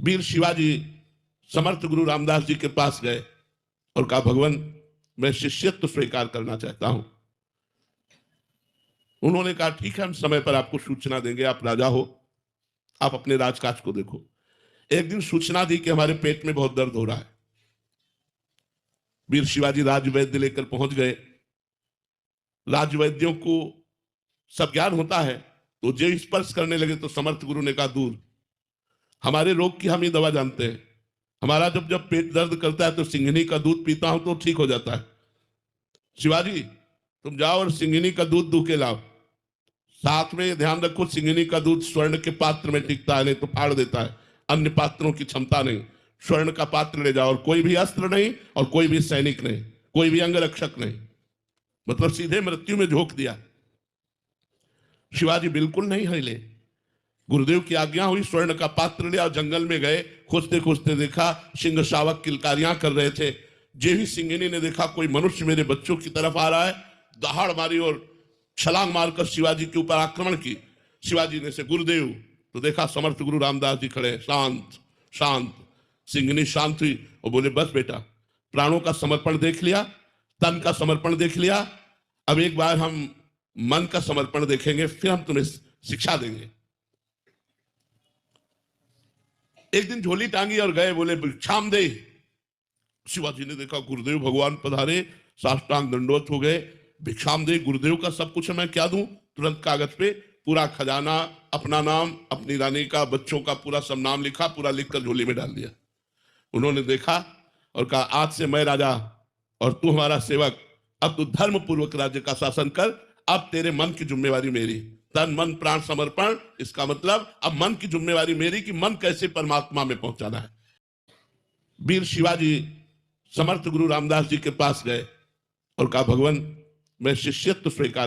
वीर शिवाजी समर्थ गुरु रामदास जी के पास गए और कहा, भगवान मैं शिष्यत्व स्वीकार करना चाहता हूं। उन्होंने कहा, ठीक है, हम समय पर आपको सूचना देंगे, आप राजा हो, आप अपने राजकाज को देखो। एक दिन सूचना दी कि हमारे पेट में बहुत दर्द हो रहा है। वीर शिवाजी राजवैद्य लेकर पहुंच गए। राजवैद्यों को सब ज्ञान होता है, तो जो स्पर्श करने लगे तो समर्थ गुरु ने कहा, दूर, हमारे रोग की हम ही दवा जानते हैं। हमारा जब जब पेट दर्द करता है तो सिंघनी का दूध पीता हूं तो ठीक हो जाता है। शिवाजी तुम जाओ और सिंघनी का दूध दूह के लाओ। साथ में ध्यान रखो, सिंघनी का दूध स्वर्ण के पात्र में टिकता है, नहीं तो फाड़ देता है, अन्य पात्रों की क्षमता नहीं। स्वर्ण का पात्र ले जाओ, और कोई भी अस्त्र नहीं और कोई भी सैनिक नहीं, कोई भी अंगरक्षक नहीं, मतलब सीधे मृत्यु में झोंक दिया। शिवाजी बिल्कुल नहीं हिले। गुरुदेव की आज्ञा हुई, स्वर्ण का पात्र लिया, जंगल में गए। खोजते खोजते देखा सिंह शावक किलकारियां कर रहे थे। जे ही सिंघनी ने देखा कोई मनुष्य मेरे बच्चों की तरफ आ रहा है, दहाड़ मारी और छलांग मारकर शिवाजी के ऊपर आक्रमण की। शिवाजी ने से गुरुदेव, तो देखा समर्थ गुरु रामदास जी खड़े, शांत शांत। सिंघनी शांत हुई और बोले, बस बेटा, प्राणों का समर्पण देख लिया, तन का समर्पण देख लिया, अब एक बार हम मन का समर्पण देखेंगे, फिर हम तुम्हें शिक्षा देंगे। एक दिन झोली टांगी और गए, बोले भिक्षाम दे। शिवाजी ने देखा गुरुदेव भगवान पधारे, साष्टांग दंडवत हो गए। भिक्षाम दे, गुरुदेव का सब कुछ मैं क्या दूं? तुरंत कागज पे पूरा खजाना, अपना नाम, अपनी रानी का, बच्चों का पूरा सब नाम लिखा, पूरा लिखकर झोली में डाल दिया। उन्होंने देखा और कहा, आज से मैं राजा और तू हमारा सेवक, अब तू धर्म पूर्वक राज्य का शासन कर, अब तेरे मन की जिम्मेवारी मेरी, तन मन प्राण समर्पण। इसका मतलब अब मन की जिम्मेवारी मेरी कि मन कैसे परमात्मा में पहुंचाना है। वीर शिवाजी समर्थ गुरु रामदास जी के पास गए और कहा, भगवान मैं शिष्यत्व स्वीकार